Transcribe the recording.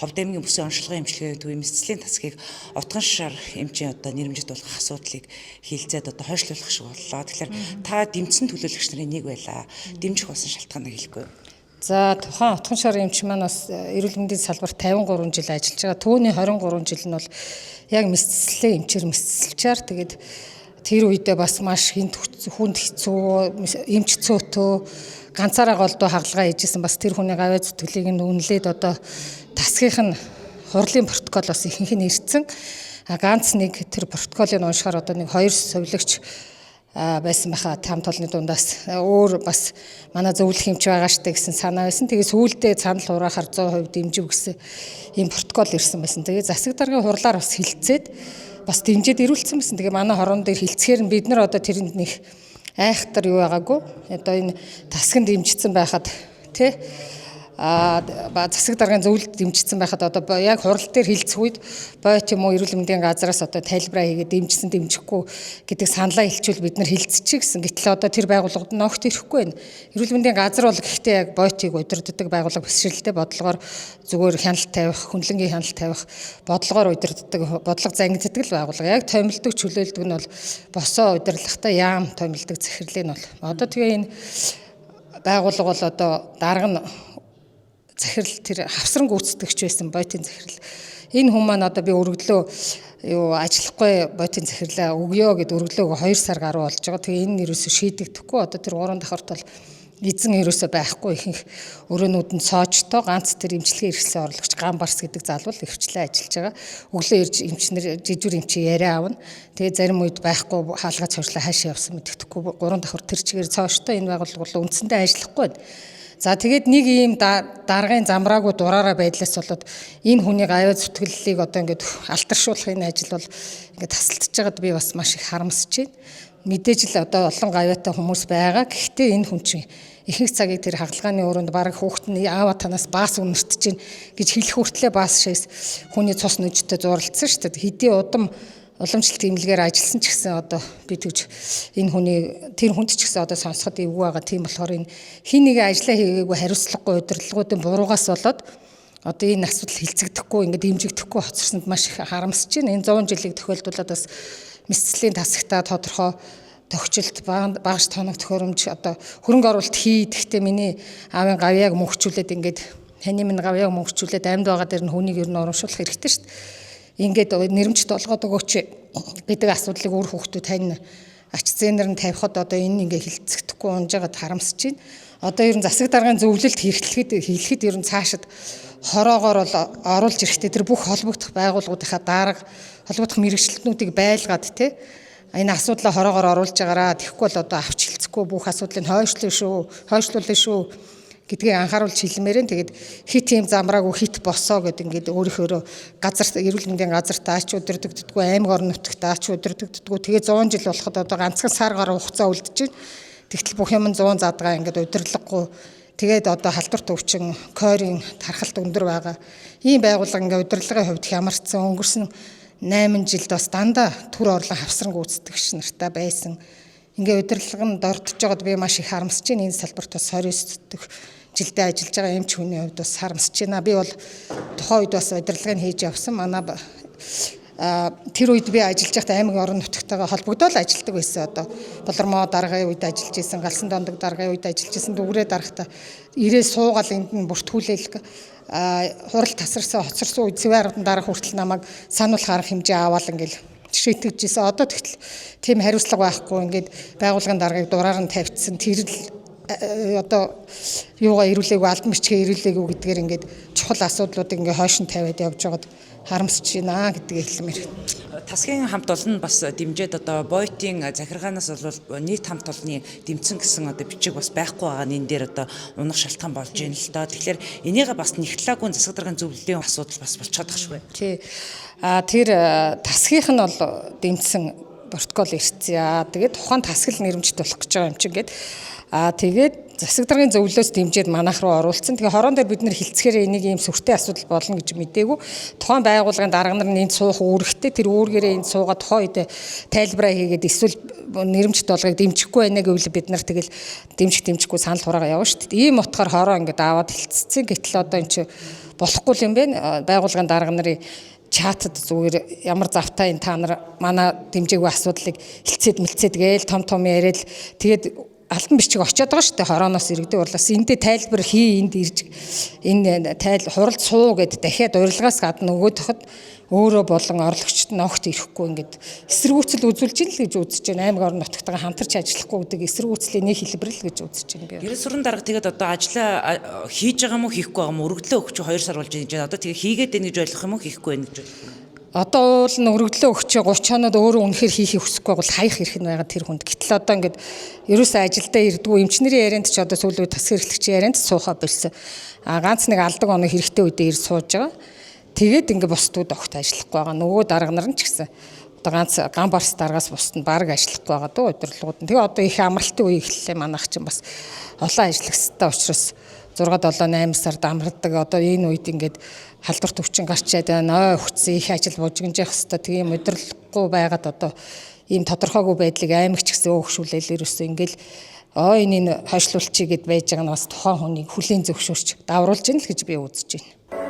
Ховд аймгийн бүсийн онцлогын эмчилгээний төвийн мэдслийн тасгийг утган шар эмчийн одоо нэрмжид болох асуудлыг хилцээд одоо хойшлуулах шиг боллоо. Тэгэхээр та дэмжсэн төлөөлөгч нарын нэг байлаа. Дэмжих болсон шалтгааныг хэлэхгүй. За тухайн утган шар эмч маань бас эрүүл мэндийн салбарт 53 жил ажиллаж байгаа. Түүний 23 жил нь бол яг мэдслийн эмчээр мэдсэлчээр тэгээд тэр үедээ бас маш хүнд хэцүү эмч цөтөө ганцаараа голдуу хагалгаа хийжсэн бас тэр хүний гавьяа зүтгэлийг нь үнэлээд одоо тасгийнх нь хурлын протоколоос ихэнх нь ирсэн. Ганц нэг тэр протоколыг уншихаар одоо нэг 2 совилогч байсан байхаа хамт олонны дундаас өөр бас манай зөвлөх эмч байгаа штэ гэсэн санаа байсан. Тэгээ сүүлдээ санал хураахаар 100% дэмжив гэсэн ийм протокол ирсэн байсан. Тэгээ засаг даргын хурлаар бас хилцээд бас дэмжиж ирүүлсэн байсан. Тэгээ манай хорон дээр хилцгээр нь бид нар одоо тэрэнд нэг айхтар юу байгаагүй. Одоо энэ тасган дэмжигдсэн байхад тий засаг даргын зөвлөлд дэмжигдсэн байхад одоо яг хурал дээр хилцэх үед бойт юм уу эрүүл мэндийн газраас одоо тайлбараа хийгээд дэмжсэн дэмжихгүй гэдэг саналаа хэлчихвэл бид нар хилцчихье гэсэн. Гэтэл одоо тэр байгууллагад ногт ирэхгүй байна. Эрүүл мэндийн газар бол гэхдээ яг бойтыг удирддаг байгууллага бишрэлтэй бодлогоор зүгээр хяналт тавих, хүнлэнгийн хяналт тавих бодлогоор удирддаг, бодлого зангиддаг л байгууллага. Яг томилдог чөлөөлдөг нь бол босоо удирдлагатай яам томилдог захирлыг нь бол одоо тэгээ энэ байгууллага бол одоо дарга нь захирал тэр хавсран гүйцэтгэгч байсан бойтын захирал. Энэ хүмүүс маань одоо би өргөдлөө ажиллахгүй бойтын захирлаа өгөө гэд өргөлөөгөө 2 сар гаруй болж байгаа. Тэгээ энэ нэрөөсө шийдэгдэхгүй одоо тэр 3 давхарт бол эзэн ерөөсөө байхгүй ихэнх өрөөнүүд нь соочтой ганц тэр эмчилгээ эрхлэн орлогч Гамбарс гэдэг залуу ихвчлэн ажиллаж байгаа. Өглөө ирж эмчнэр жижиг эмчи яриа аавна. Тэгээ зарим үед байхгүй хаалгац хурцлаа хаашаа явсан мэддэхгүй 3 давхар тэр чигээр цоочтой энэ байгууллага бол үндсэндээ ажиллахгүй байна. За тэгээд нэг ийм даргын замраагүй дураараа байдлаас болоод энэ хүний гавьяа зүтгэллийг одоо ингээд алтаршуулах энэ ажил бол ингээд тасалдж байгаад би бас маш их харамсаж байна. Мэдээж л одоо олон гавьяатай хүмүүс байгаа. Гэхдээ энэ хүн чинь ихэнх цагийг тэр хагалгааны өрөөнд баг хүүхэд нь аава танаас баас үнэртэж чинь гэж хэлэх хүртлээр баас шээс хүний цус нүжтэй зурлцсан шүү дээ. Хэдий удам уламжлалт имлэгээр ажилласан ч гэсэн одоо би тэгж энэ хүний тэр хүнд ч гэсэн одоо сонсоход эвгүй байгаа. Тийм болохоор энэ хин нэг ажиллаа хийгээгүй хариуцлагагүй удирдлагуудын буруугаас болоод одоо энэ асуудал хилцэгдэхгүй ингээд дэмжигдэхгүй хоцорсонд маш их харамсаж байна. Энэ 100 жилийн тохиолдуулаад бас мэдслийн тасагтаа тодорхой тохижилт багш тоног төхөөрөмж одоо хөрөнгө оруулалт хийхдээ миний аавын гавьяаг мөнхчүүлээд ингээд таны минь гавьяаг мөнхчүүлээд амьд байгаа дээр нь хүнийг ер нь урамшуулах хэрэгтэй шүү дээ. Ингээд нэрмжт олгоод өгөөч гэдэг асуудлыг өөр хүүхдүүд тань ач зээнэр нь тавихад одоо энэ ингээ хилцэгдэхгүй унж байгаад харамсаж байна. Одоо ер нь засаг даргын зөвлөлт хэлэхэд ер нь цаашид хороогоор бол оруулж ирэхдээ тэр бүх холбогдох байгууллагуудынхаа дарга холбогдох мэрэгчлэтнүүдийг байлгаад те энэ асуудлаа хороогоор оруулж байгаараа тэгэхгүй бол одоо авч хилцэхгүй бүх асуудлыг хойшлуулна шүү гэдгийг анхааруулж хэлмээрэн тэгээд хит юм замраагүй хит босоо гэд ингээд өөрийнхөө газар эрүүл мэндийн газар таач удирдагддаггүй аймаг орон нутагт таач удирдагддаггүй тэгээ 100 жил болоход одоо ганцхан сар гаруй хугацаа үлдэж байна. Тэгтэл бүх юм 100 задгаа ингээд удирдлаггүй тэгээд одоо халдварт өвчин койрын тархалт өндөр байгаа. Ийм байгууллага ингээд удирдлагын хувьд хямарсан өнгөрсөн 8 жилд бас дандаа төр орлон хавсран гүйцэтгэгч нартай байсан. Ингээ удирдлага нь дордж байгаад би маш их харамсаж байна. Энэ салбарт бас 29 дэх жилдээ ажиллаж байгаа эмч хүний хувьд бас харамсаж байна. Би бол тухайн үед бас удирдлагыг хийж явсан. Манай тэр үед би ажиллаж байхдаа аймаг орон нутгатайгаа холбогдоод ажилладаг байсан. Одоо Болормоо даргын үед ажиллаж исэн, Галсан дондог даргын үед ажиллаж исэн, Дүгрээ даргатай ирээ суугаал энд нь бүртгүүлээл хурал тасарсан, хоцорсон үед Цэвэн 10 дарга хүртэл намайг сануулах арга хэмжээ аваал ингээл шийтгэжсэн. Одоо тэгтэл тийм хариуцлага байхгүй ингээд байгууллагын даргаыг дураар нь тавьчихсан. Тэр л одоо юугаа ирүүлээгүй албан бичгээ ирүүлээгүй гэдгээр ингээд чухал асуудлуудыг ингээд хойш нь тавиад явж байгаад харамсаж байна гэдгийг хэлмээр. Тасгийн хамт олон бас дэмжээд одоо бойтын захиргаанаас бол нийт хамт олонны дэмцэн гэсэн одоо бичиг бас байхгүй байгаа нь энэ дээр одоо унах шалтгаан болж байна л доо. Тэгэхээр энийг бас нэгтлаагүй засаг даргын зөвлөлийн асуудал бас болчиход байгаа шүү. Тий. Тэр тасгийнх нь бол дэмцсэн протокол ирсэн. Тэгээд тухайн тасгал нэрмжит болох гэж байгаа юм чинь гээд тэгээд засаг даргын зөвлөлөөс дэмжиж манайх руу оруулсан. Тэгээ хорон дээр бид нэр хилцгээр энийг ийм сүртэй асуудал болно гэж мэдээгүй. Тухайн байгууллагын дарга нар нь энд суух үүрэгтэй, тэр үүргээрээ энд суугаад тухайн үед тайлбараа хийгээд эсвэл нэрмжт болгыг дэмжихгүй байна гэвэл бид нар тэгэл дэмжихгүй санал хураагаа явна шүү дээ. Ийм утгаар хороо ингээд аваад хилцсэн. Гэтэл одоо энэ чи болохгүй юм байна. Байгууллагын дарга нарын чатад зүгээр ямар завтай энэ та нар манай дэмжээгүй асуудлыг хилцээд гээл том яриад тэгээд алтан бичиг очиод байгаа шүү дээ хорооноос иргэдэг урлаас эндээ тайлбар хий энд ирж энэ хуралд суу гэд дахиад урилгаас гадна өгөөдөхөд өөрөө болон орлогчд нь огт ирэхгүй ингээд эсэргүүцэл үзүүлж ийн л гэж үзэж байна. Аймаг орон нутгатайгаа хамтарч ажиллахгүй гэдэг эсэргүүцлийн нэг хэлбэр л гэж үзэж байна би. Гэрэл суран дарга тэгээд одоо ажлаа хийж байгаа юм уу хийхгүй байгаа юм уу өргөдлөө өгч 2 сар болж байна. Одоо тэгээд хийгээд байна гэж ойлгох юм уу хийхгүй байна гэж ойлгох юм уу? Одоо бол өргөдлөө өгч 30 хоноод өөрөө үнэхээр хийхийг хүсэхгүй бол хаях ирэх нь байгаа тэр хүнд. Гэтэл одоо ингээд ерөөсөө ажилдаа ирдгүү эмчнэрийн ярианд ч одоо сүүлийн тас хэрэглэгчийн ярианд суухаа болсон. Ганц нэг алдаг оноо хэрэгтэй үедээ ир сууж байгаа. Тэгээд ингээд бусдууд огт ажиллахгүй байгаа. Нөгөө дарга нар нь ч гэсэн одоо ганц ган барс даргаас бусд нь баг ажиллахгүй байгаа дөө удирдлагууд нь. Тэгээ одоо их амралтын үе эхэллээ манайх чинь бас олон ажиллах хэрэгтэй учраас 6 7 8 сард амардаг. Одоо энэ үед ингээд халдварт өвчин гарчаад ой өгцөн их ажил буужгинж явах хэвээр тийм удирдлаггүй байгаад одоо ийм тодорхойгүй байдлыг аймагч гэсэн өөгшүүлэл ерөөсөө ингээл энэ хойшлуулчий гэд байж байгаа нь бас тухайн хүнийг хүлийн зөвшөөрч давруулж ийн л гэж би үзэж байна.